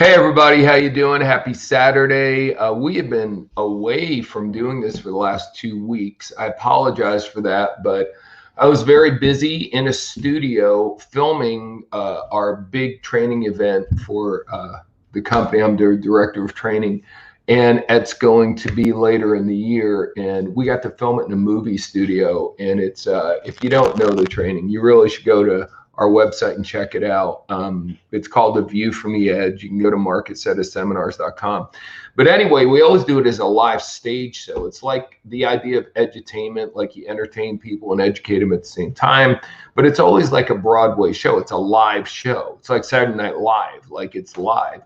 Hey everybody, how you doing? Happy Saturday. We have been away from doing this for the last 2 weeks. I apologize for that, but I was very busy in a studio filming our big training event for the company. I'm the director of training, and it's going to be later in the year. And we got to film it in a movie studio. And it's if you don't know the training, you really should go to our website and check it out. It's called The View from the Edge. You can go to marketsettaseminars.com. But anyway, we always do it as a live stage show. It's like the idea of edutainment, like you entertain people and educate them at the same time. But it's always like a Broadway show. It's a live show. It's like Saturday Night Live, like it's live.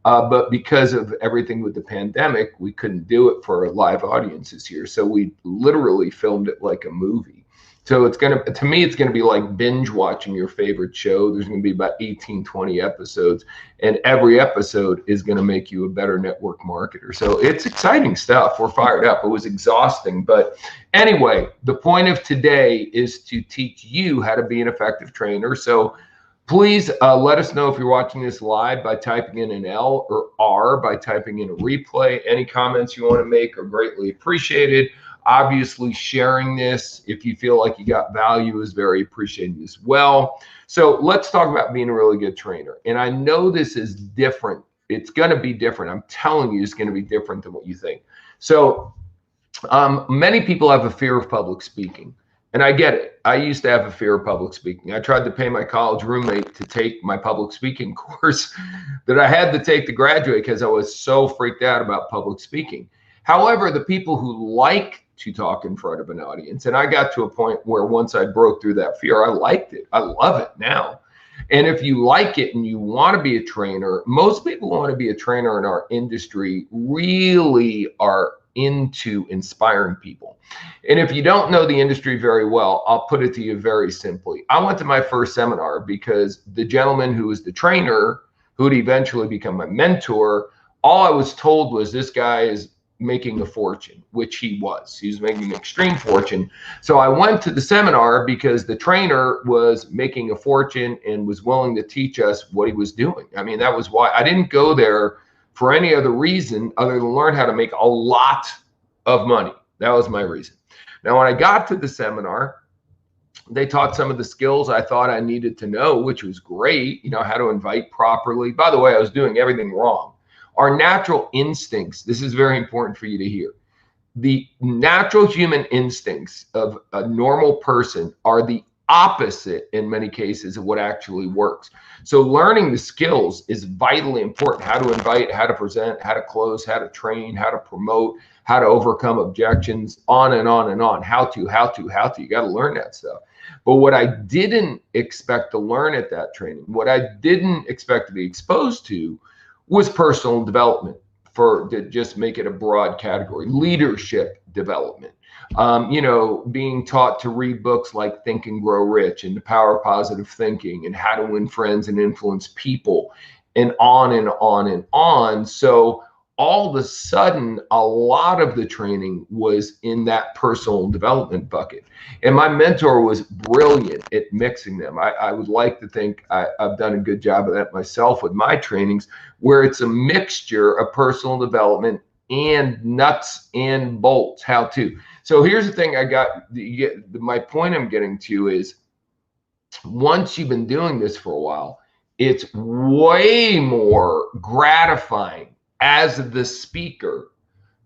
But because of everything with the pandemic, we couldn't do it for live audiences here. So we literally filmed it like a movie. So to me, it's gonna be like binge watching your favorite show. There's gonna be about 18, 20 episodes, and every episode is gonna make you a better network marketer. So it's exciting stuff. We're fired up. It was exhausting, but anyway, the point of today is to teach you how to be an effective trainer. So please let us know if you're watching this live by typing in an L, or R by typing in a replay. Any comments you want to make are greatly appreciated. Obviously, sharing this, if you feel like you got value, is very appreciated as well. So let's talk about being a really good trainer. And I know this is different. It's going to be different. I'm telling you, it's going to be different than what you think. So many people have a fear of public speaking. And I get it. I used to have a fear of public speaking. I tried to pay my college roommate to take my public speaking course that I had to take to graduate because I was so freaked out about public speaking. However, the people who like to talk in front of an audience, and I got to a point where once I broke through that fear, I liked it. I love it now. And if you like it and you want to be a trainer, most people who want to be a trainer in our industry really are into inspiring people. And if you don't know the industry very well, I'll put it to you very simply. I went to my first seminar because the gentleman who was the trainer, who would eventually become my mentor, all I was told was this guy is making a fortune, which he was. He was making an extreme fortune. So I went to the seminar because the trainer was making a fortune and was willing to teach us what he was doing. I mean, that was why I didn't go there for any other reason other than learn how to make a lot of money. That was my reason. Now, when I got to the seminar, they taught some of the skills I thought I needed to know, which was great. You know, how to invite properly. By the way, I was doing everything wrong. Our natural instincts, this is very important for you to hear. The natural human instincts of a normal person are the opposite in many cases of what actually works. So learning the skills is vitally important. How to invite, how to present, how to close, how to train, how to promote, how to overcome objections, on and on and on. How to. You got to learn that stuff. But what I didn't expect to learn at that training, what I didn't expect to be exposed to, was personal development, to just make it a broad category. Leadership development, being taught to read books like Think and Grow Rich and The Power of Positive Thinking and How to Win Friends and Influence People, and on and on and on. So all of a sudden, a lot of the training was in that personal development bucket. And my mentor was brilliant at mixing them. I would like to think I've done a good job of that myself with my trainings, where it's a mixture of personal development and nuts and bolts, how to. So here's the thing my point I'm getting to is, once you've been doing this for a while, it's way more gratifying as the speaker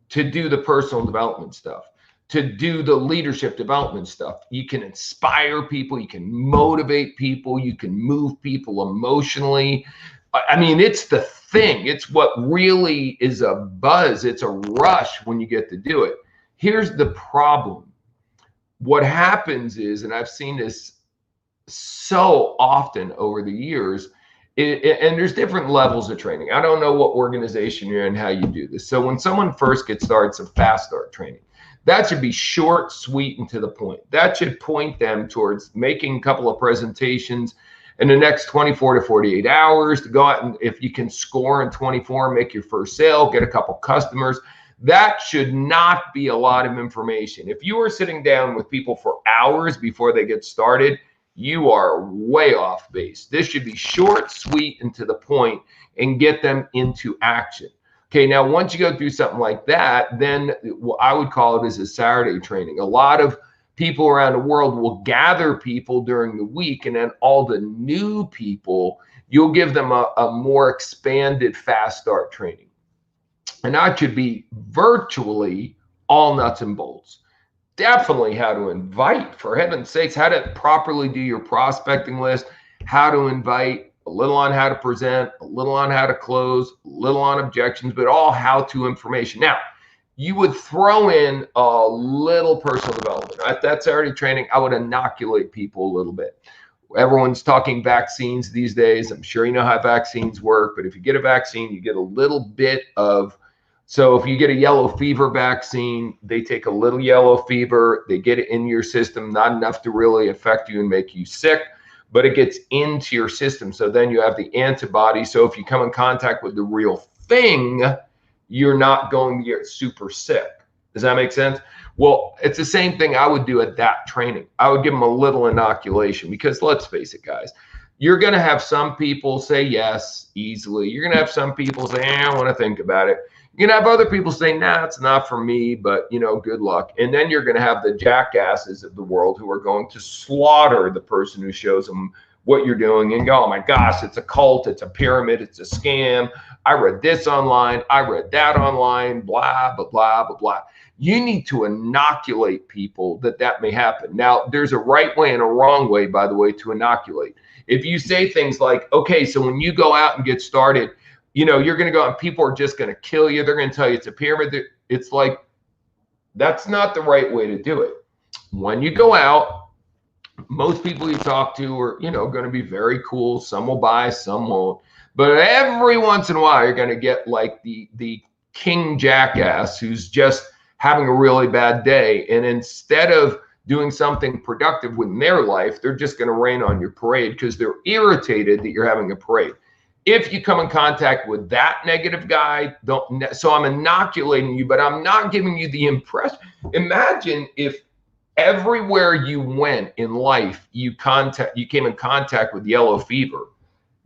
to do the personal development stuff, to do the leadership development stuff. You can inspire people, you can motivate people, you can move people emotionally. I mean, it's the thing. It's what really is a buzz. It's a rush when you get to do it. Here's the problem. What happens is, and I've seen this so often over the years, and there's different levels of training. I don't know what organization you're in, how you do this. So when someone first gets started, it's a fast start training. That should be short, sweet, and to the point. That should point them towards making a couple of presentations in the next 24 to 48 hours to go out, and if you can score in 24, make your first sale, get a couple customers. That should not be a lot of information. If you are sitting down with people for hours before they get started, you are way off base. This should be short, sweet, and to the point, and get them into action. Okay, now once you go through something like that, then what I would call it is a Saturday training. A lot of people around the world will gather people during the week, and then all the new people, you'll give them a more expanded fast start training. And that should be virtually all nuts and bolts. Definitely how to invite, for heaven's sakes, how to properly do your prospecting list, how to invite, a little on how to present, a little on how to close, a little on objections, but all how-to information. Now, you would throw in a little personal development. At that Saturday training, I would inoculate people a little bit. Everyone's talking vaccines these days. I'm sure you know how vaccines work, but if you get a vaccine, you get a little bit of, so if you get a yellow fever vaccine, they take a little yellow fever, they get it in your system, not enough to really affect you and make you sick, but it gets into your system. So then you have the antibody. So if you come in contact with the real thing, you're not going to get super sick. Does that make sense? Well, it's the same thing I would do at that training. I would give them a little inoculation, because let's face it, guys, you're going to have some people say yes easily. You're going to have some people say, I want to think about it. You're going to have other people say, nah, it's not for me, but, you know, good luck. And then you're going to have the jackasses of the world who are going to slaughter the person who shows them what you're doing and go, oh my gosh, it's a cult, it's a pyramid, it's a scam. I read this online, I read that online, blah, blah, blah, blah, blah. You need to inoculate people that may happen. Now, there's a right way and a wrong way, by the way, to inoculate. If you say things like, okay, so when you go out and get started, you know, you're going to go out and people are just going to kill you. They're going to tell you it's a pyramid. It's like, that's not the right way to do it. When you go out, most people you talk to are, you know, going to be very cool. Some will buy, some won't. But every once in a while, you're going to get like the king jackass who's just having a really bad day. And instead of doing something productive with their life, they're just going to rain on your parade because they're irritated that you're having a parade. If you come in contact with that negative guy, so I'm inoculating you, but I'm not giving you the impression. Imagine if everywhere you went in life, you came in contact with yellow fever.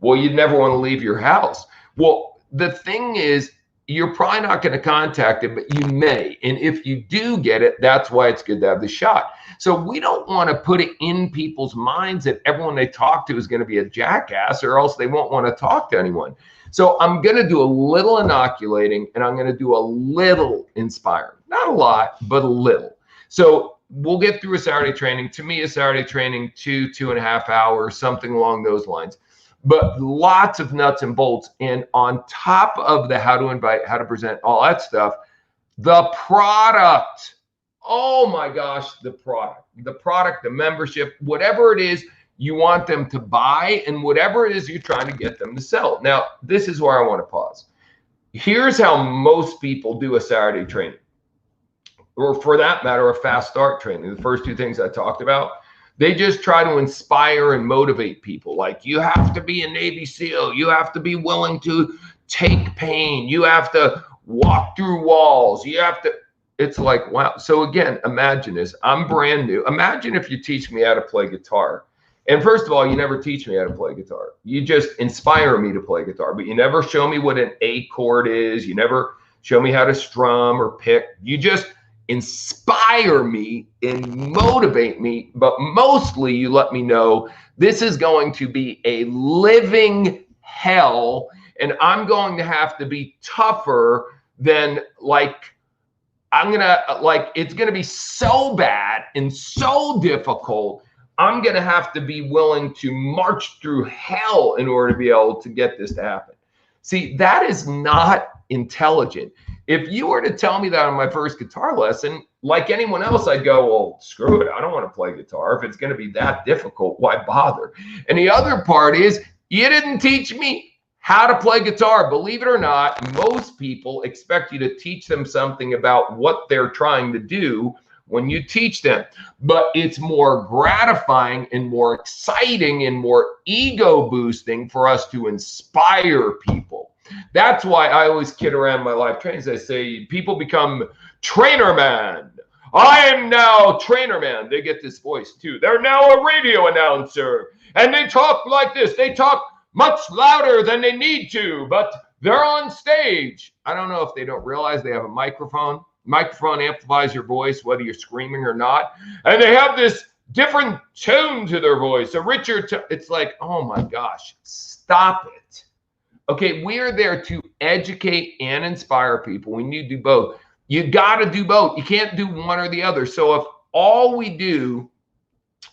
Well, you'd never want to leave your house. Well, the thing is, you're probably not going to contact it, but you may. And if you do get it, that's why it's good to have the shot. So we don't want to put it in people's minds that everyone they talk to is going to be a jackass, or else they won't want to talk to anyone. So I'm going to do a little inoculating, and I'm going to do a little inspiring. Not a lot, but a little. So we'll get through a Saturday training. To me, a Saturday training, 2.5 hours, something along those lines. But lots of nuts and bolts. And on top of the how to invite, how to present, all that stuff, the product. Oh my gosh, the product, the membership, whatever it is you want them to buy, and whatever it is you're trying to get them to sell. Now, this is where I want to pause. Here's how most people do a Saturday training, or for that matter, a fast start training. The first two things I talked about. They just try to inspire and motivate people. Like, you have to be a Navy SEAL. You have to be willing to take pain. You have to walk through walls. You have to, it's like, wow. So again, imagine this. I'm brand new. Imagine if you teach me how to play guitar. And first of all, you never teach me how to play guitar. You just inspire me to play guitar, but you never show me what an A chord is. You never show me how to strum or pick. You just inspire me and motivate me, but mostly you let me know this is going to be a living hell, and I'm going to have to be tougher than, like, it's going to be so bad and so difficult. I'm going to have to be willing to march through hell in order to be able to get this to happen. See, that is not intelligent. If you were to tell me that on my first guitar lesson, like anyone else, I'd go, well, screw it. I don't want to play guitar. If it's going to be that difficult, why bother? And the other part is, you didn't teach me how to play guitar. Believe it or not, most people expect you to teach them something about what they're trying to do when you teach them. But it's more gratifying and more exciting and more ego boosting for us to inspire people. That's why I always kid around my live trainings. I say people become trainer man. I am now Trainer Man. They get this voice too. They're now a radio announcer. And they talk like this. They talk much louder than they need to, but they're on stage. I don't know if they don't realize they have a microphone. Microphone amplifies your voice, whether you're screaming or not. And they have this different tone to their voice, a richer tone. It's like, oh my gosh, stop it. Okay, we're there to educate and inspire people. We need to do both. You got to do both. You can't do one or the other. So if all we do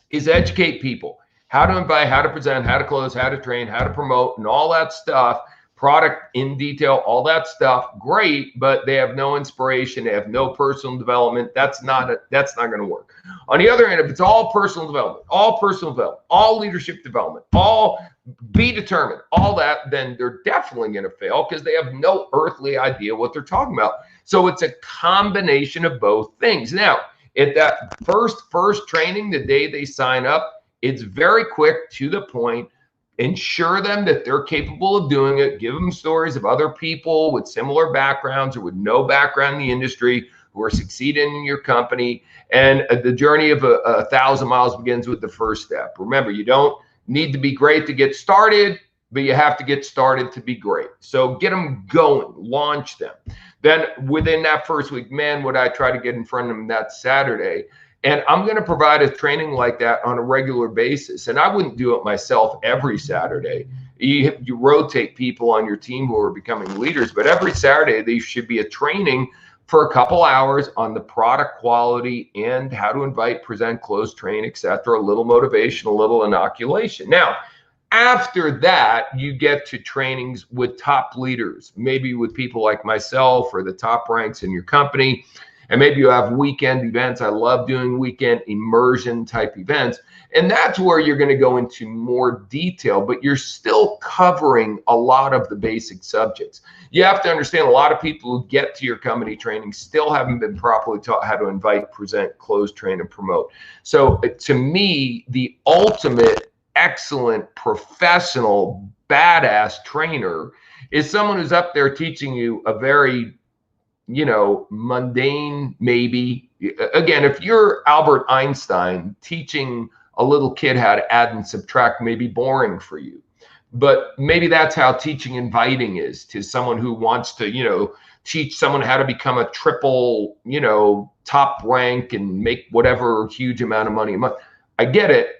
is educate people, how to invite, how to present, how to close, how to train, how to promote, and all that stuff, product in detail, all that stuff, great, but they have no inspiration, they have no personal development. That's not going to work. On the other hand, if it's all personal development, all leadership development, all be determined, all that, then they're definitely going to fail because they have no earthly idea what they're talking about. So it's a combination of both things. Now, at that first training, the day they sign up, it's very quick, to the point. Ensure them that they're capable of doing it. Give them stories of other people with similar backgrounds or with no background in the industry who are succeeding in your company. And the journey of 1,000 miles begins with the first step. Remember, you don't need to be great to get started, but you have to get started to be great. So get them going, launch them. Then within that first week, man, would I try to get in front of them that Saturday. And I'm going to provide a training like that on a regular basis. And I wouldn't do it myself every Saturday. You rotate people on your team who are becoming leaders, but every Saturday there should be a training for a couple hours on the product quality and how to invite, present, close, train, etc. A little motivation, a little inoculation. Now, after that, you get to trainings with top leaders, maybe with people like myself or the top ranks in your company. And maybe you have weekend events. I love doing weekend immersion type events. And that's where you're going to go into more detail, but you're still covering a lot of the basic subjects. You have to understand a lot of people who get to your company training still haven't been properly taught how to invite, present, close, train, and promote. So to me, the ultimate excellent professional badass trainer is someone who's up there teaching you a very mundane, maybe. Again, if you're Albert Einstein, teaching a little kid how to add and subtract may be boring for you. But maybe that's how teaching inviting is to someone who wants to, teach someone how to become a triple, top rank and make whatever huge amount of money. I get it.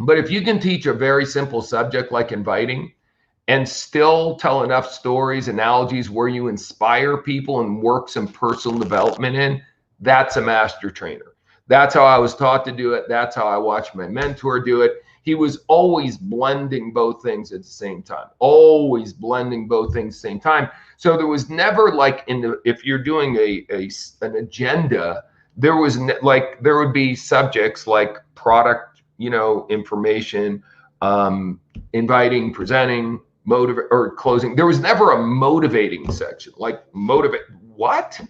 But if you can teach a very simple subject like inviting, and still tell enough stories, analogies where you inspire people and work some personal development in, that's a master trainer. That's how I was taught to do it. That's how I watched my mentor do it. He was always blending both things at the same time, always blending both things at the same time. So there was never like if you're doing an agenda, there would be subjects like product, information, inviting, presenting, motivate or closing. There was never a motivating section, like motivate. What?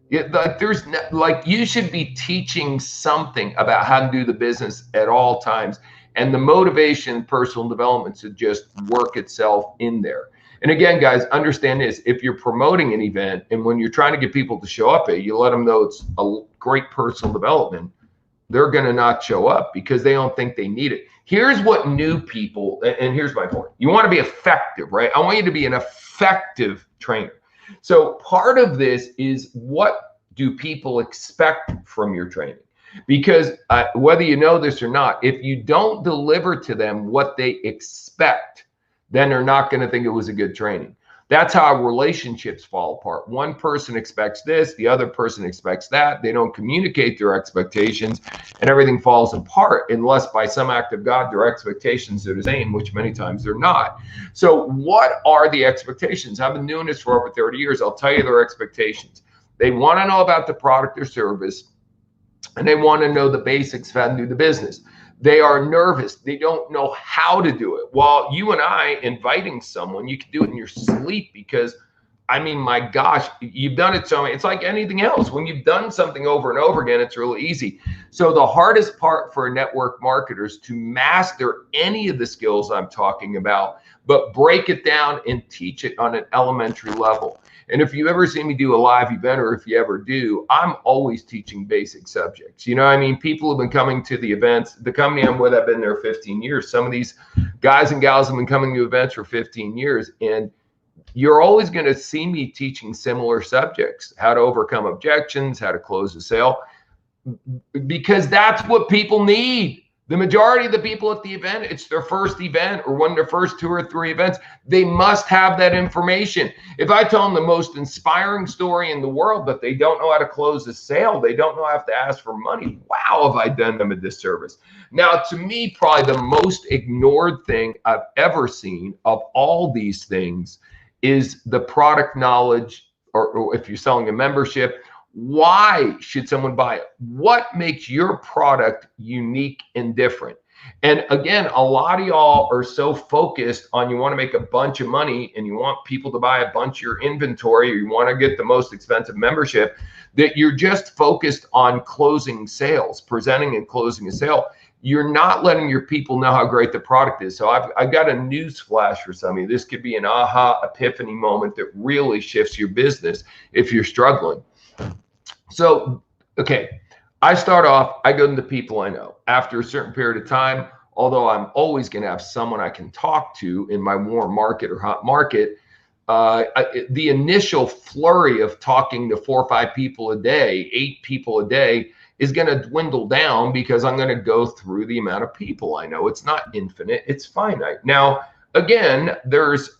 You should be teaching something about how to do the business at all times. And the motivation, personal development should just work itself in there. And again, guys, understand this. If you're promoting an event and when you're trying to get people to show up, you let them know it's a great personal development, they're going to not show up because they don't think they need it. Here's what new people, and here's my point. You want to be effective, right? I want you to be an effective trainer. So part of this is, what do people expect from your training? Because whether you know this or not, if you don't deliver to them what they expect, then they're not going to think it was a good training. That's how relationships fall apart. One person expects this, the other person expects that. They don't communicate their expectations, and everything falls apart unless by some act of God their expectations are the same, which many times they're not. So what are the expectations? I've been doing this for over 30 years. I'll tell you their expectations. They want to know about the product or service, and they want to know the basics of how to do the business. They are nervous. They don't know how to do it. While you and I inviting someone, you can do it in your sleep because, my gosh, you've done it so many. It's like anything else. When you've done something over and over again, it's really easy. So the hardest part for network marketers to master any of the skills I'm talking about, but break it down and teach it on an elementary level. And if you ever see me do a live event, or if you ever do, I'm always teaching basic subjects. You know, I mean, people have been coming to the events. The company I'm with, I've been there 15 years. Some of these guys and gals have been coming to events for 15 years. And you're always going to see me teaching similar subjects: how to overcome objections, how to close a sale, because that's what people need. The majority of the people at the event, it's their first event or one of their first 2 or 3 events. They must have that information. If I tell them the most inspiring story in the world, but they don't know how to close a sale, they don't know how to ask for money, wow, have I done them a disservice. Now, to me, probably the most ignored thing I've ever seen of all these things is the product knowledge, or if you're selling a membership, why should someone buy it? What makes your product unique and different? And again, a lot of y'all are so focused on, you want to make a bunch of money and you want people to buy a bunch of your inventory, or you want to get the most expensive membership, that you're just focused on closing sales, presenting and closing a sale. You're not letting your people know how great the product is. So I've got a news flash for some of you. This could be an aha epiphany moment that really shifts your business if you're struggling. So, okay, I start off, I go to the people I know. After a certain period of time, although I'm always going to have someone I can talk to in my warm market or hot market, the initial flurry of talking to 4 or 5 people a day, 8 people a day, is going to dwindle down, because I'm going to go through the amount of people I know. It's not infinite, it's finite. Now, again, there's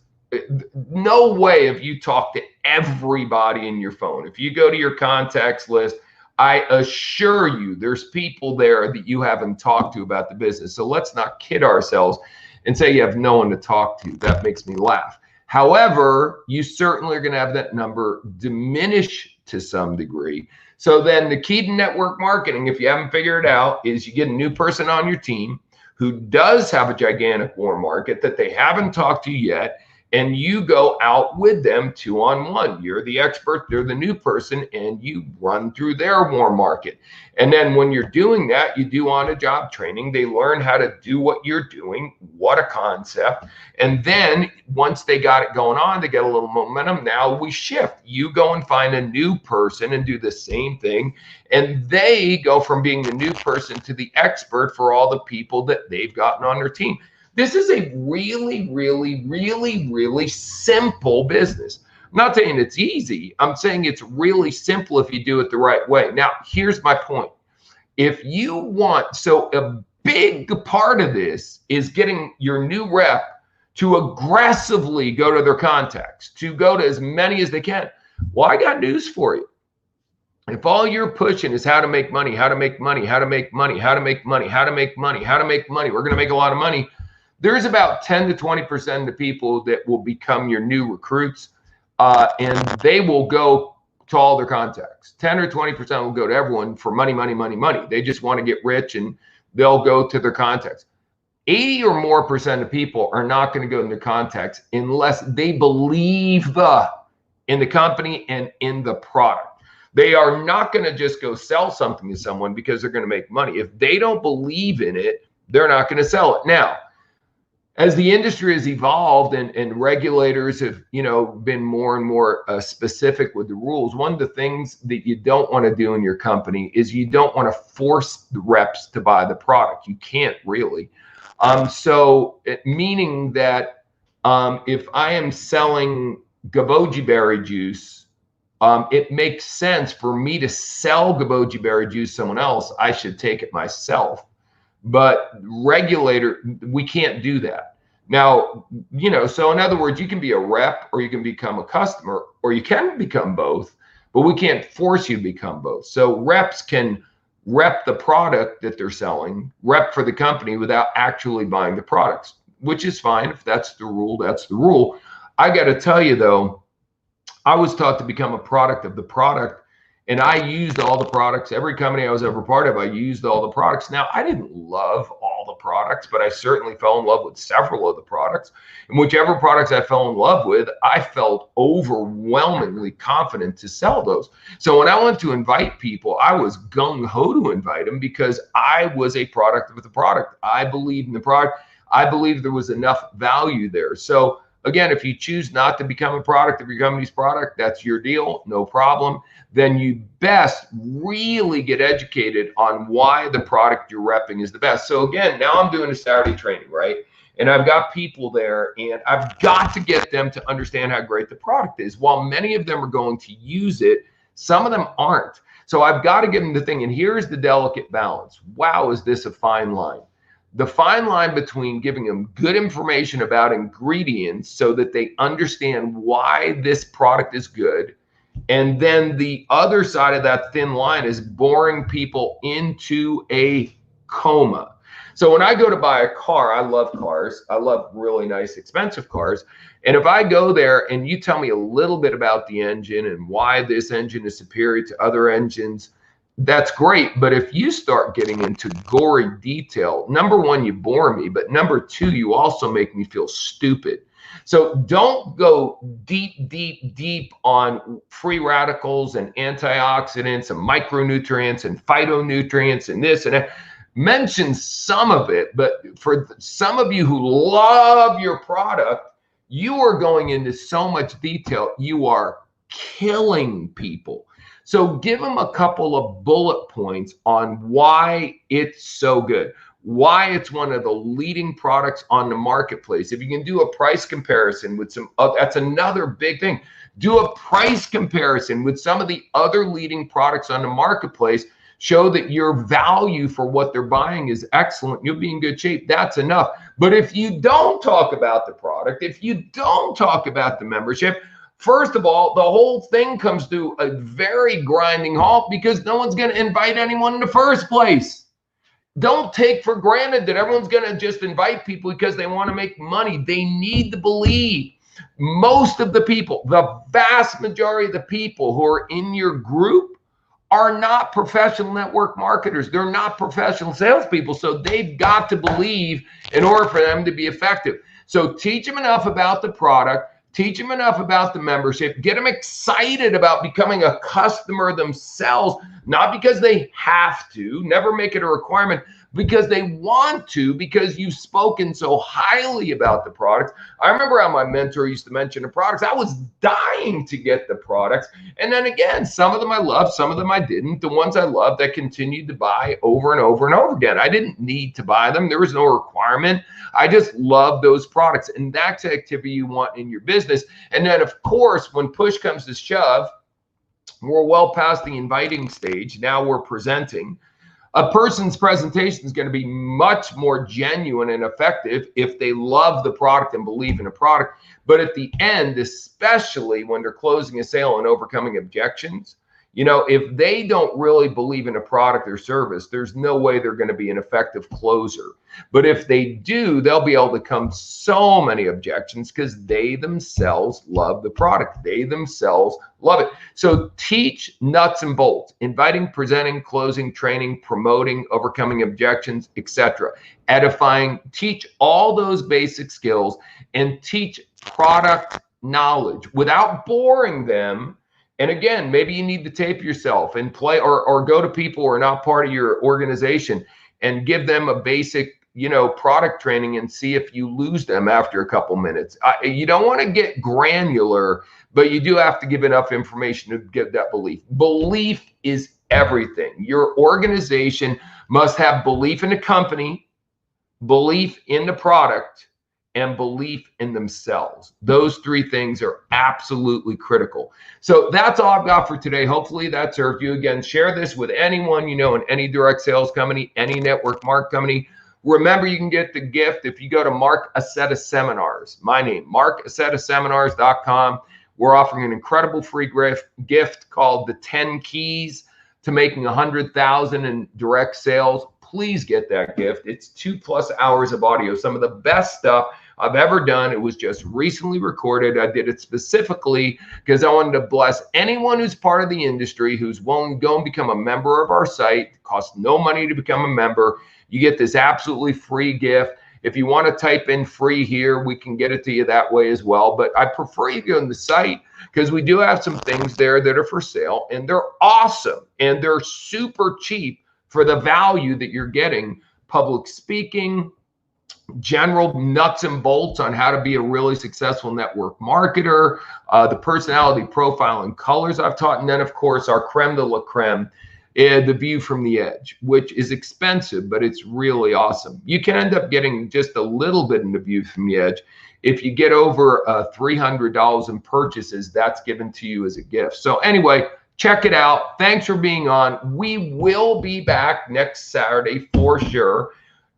no way if you talk to everybody in your phone. If you go to your contacts list, I assure you there's people there that you haven't talked to about the business. So let's not kid ourselves and say you have no one to talk to. That makes me laugh. However, you certainly are going to have that number diminish to some degree. So then the key to network marketing, if you haven't figured it out, is you get a new person on your team who does have a gigantic warm market that they haven't talked to yet, and you go out with them 2-on-1. You're the expert, they're the new person, and you run through their warm market. And then when you're doing that, you do on-the-job training. They learn how to do what you're doing. What a concept. And then once they got it going on, they get a little momentum. Now we shift. You go and find a new person and do the same thing. And they go from being the new person to the expert for all the people that they've gotten on their team. This is a really, really, really, really simple business. I'm not saying it's easy. I'm saying it's really simple if you do it the right way. Now, here's my point. If you want, so a big part of this is getting your new rep to aggressively go to their contacts, to go to as many as they can. Well, I got news for you. If all you're pushing is how to make money, how to make money, how to make money, how to make money, how to make money, how to make money, we're going to make a lot of money. There's about 10 to 20% of the people that will become your new recruits, and they will go to all their contacts. 10 or 20% will go to everyone for money, money, money, money. They just want to get rich, and they'll go to their contacts. 80 or more % of people are not going to go in their contacts unless they believe in the company and in the product. They are not going to just go sell something to someone because they're going to make money. If they don't believe in it, they're not going to sell it. Now, as the industry has evolved and regulators have, been more and more specific with the rules, one of the things that you don't want to do in your company is you don't want to force the reps to buy the product. You can't really. Meaning that if I am selling goji berry juice, it makes sense for me to sell goji berry juice to someone else. I should take it myself. But we can't do that. Now, so in other words, you can be a rep or you can become a customer, or you can become both, but we can't force you to become both. So reps can rep the product that they're selling, rep for the company without actually buying the products, which is fine. If that's the rule, that's the rule. I got to tell you though, I was taught to become a product of the product. And I used all the products. Every company I was ever part of, I used all the products. Now, I didn't love all the products, but I certainly fell in love with several of the products. And whichever products I fell in love with, I felt overwhelmingly confident to sell those. So when I went to invite people, I was gung-ho to invite them because I was a product of the product. I believed in the product. I believed there was enough value there. So Again, if you choose not to become a product of your company's product, that's your deal, no problem. Then you best really get educated on why the product you're repping is the best. So again, now I'm doing a Saturday training, right? And I've got people there, and I've got to get them to understand how great the product is. While many of them are going to use it, some of them aren't. So I've got to give them the thing. And here's the delicate balance. Wow, is this a fine line? The fine line between giving them good information about ingredients so that they understand why this product is good, and then the other side of that thin line is boring people into a coma. So when I go to buy a car, I love cars. I love really nice, expensive cars. And if I go there and you tell me a little bit about the engine and why this engine is superior to other engines, that's great. But if you start getting into gory detail, number one, you bore me, but number two, you also make me feel stupid. So don't go deep on free radicals and antioxidants and micronutrients and phytonutrients and this and that. Mention some of it, but for some of you who love your product, you are going into so much detail, you are killing people. So give them a couple of bullet points on why it's so good, why it's one of the leading products on the marketplace. If you can do a price comparison with some, that's another big thing. Do a price comparison with some of the other leading products on the marketplace. Show that your value for what they're buying is excellent. You'll be in good shape. That's enough. But if you don't talk about the product, if you don't talk about the membership, first of all, the whole thing comes to a very grinding halt because no one's going to invite anyone in the first place. Don't take for granted that everyone's going to just invite people because they want to make money. They need to believe. Most of the people, the vast majority of the people who are in your group are not professional network marketers. They're not professional salespeople. So they've got to believe in order for them to be effective. So teach them enough about the product. Teach them enough about the membership. Get them excited about becoming a customer themselves, not because they have to, never make it a requirement, because they want to, because you've spoken so highly about the products. I remember how my mentor used to mention the products. I was dying to get the products. And then again, some of them I loved, some of them I didn't. The ones I loved, I continued to buy over and over and over again. I didn't need to buy them. There was no requirement. I just love those products. And that's the activity you want in your business. And then, of course, when push comes to shove, we're well past the inviting stage. Now we're presenting. A person's presentation is going to be much more genuine and effective if they love the product and believe in the product. But at the end, especially when they're closing a sale and overcoming objections, you know, if they don't really believe in a product or service, there's no way they're going to be an effective closer. But if they do, they'll be able to come so many objections because they themselves love the product. They themselves love it. So teach nuts and bolts: inviting, presenting, closing, training, promoting, overcoming objections, etc. Edifying. Teach all those basic skills and teach product knowledge without boring them. And again, maybe you need to tape yourself and play or go to people who are not part of your organization and give them a basic, you know, product training and see if you lose them after a couple minutes. You don't want to get granular, but you do have to give enough information to get that belief. Belief is everything. Your organization must have belief in the company, belief in the product, and belief in themselves. Those three things are absolutely critical. So that's all I've got for today. Hopefully that served you. Again, share this with anyone you know in any direct sales company, any network market company. Remember, you can get the gift if you go to Mark Accetta Seminars. My name, markaccetaseminars.com. We're offering an incredible free gift called the 10 Keys to Making 100,000 in Direct Sales. Please get that gift. It's 2+ hours of audio, some of the best stuff I've ever done. It was just recently recorded. I did it specifically because I wanted to bless anyone who's part of the industry who's willing to go and become a member of our site. It costs no money to become a member. You get this absolutely free gift. If you want to type in free here, we can get it to you that way as well. But I prefer you go on the site because we do have some things there that are for sale, and they're awesome and they're super cheap for the value that you're getting. Public speaking, general nuts and bolts on how to be a really successful network marketer, the personality profile and colors I've taught, and then of course our creme de la creme, the view from the edge, which is expensive, but it's really awesome. You can end up getting just a little bit in the view from the edge. If you get over $300 in purchases, that's given to you as a gift. So anyway, check it out. Thanks for being on. We will be back next Saturday for sure.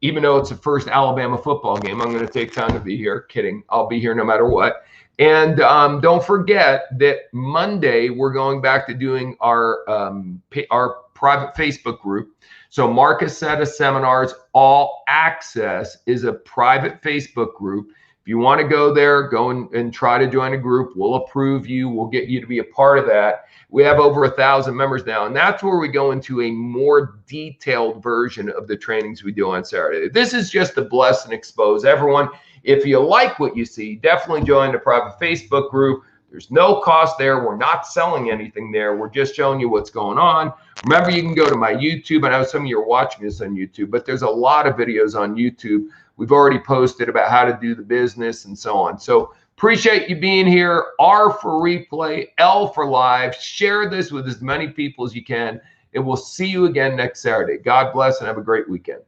Even though it's the first Alabama football game, I'm going to take time to be here. Kidding. I'll be here no matter what. And don't forget that Monday, we're going back to doing our private Facebook group. So Marcus Setta Seminars All Access is a private Facebook group. If you want to go there, go and try to join a group. We'll approve you. We'll get you to be a part of that. We have over 1,000 members now, and that's where we go into a more detailed version of the trainings we do on Saturday. This is just to bless and expose everyone. If you like what you see, definitely join the private Facebook group. There's no cost there. We're not selling anything there. We're just showing you what's going on. Remember, you can go to my YouTube. I know some of you are watching this on YouTube, but there's a lot of videos on YouTube. We've already posted about how to do the business and so on. So appreciate you being here. R for replay, L for live. Share this with as many people as you can, and we'll see you again next Saturday. God bless and have a great weekend.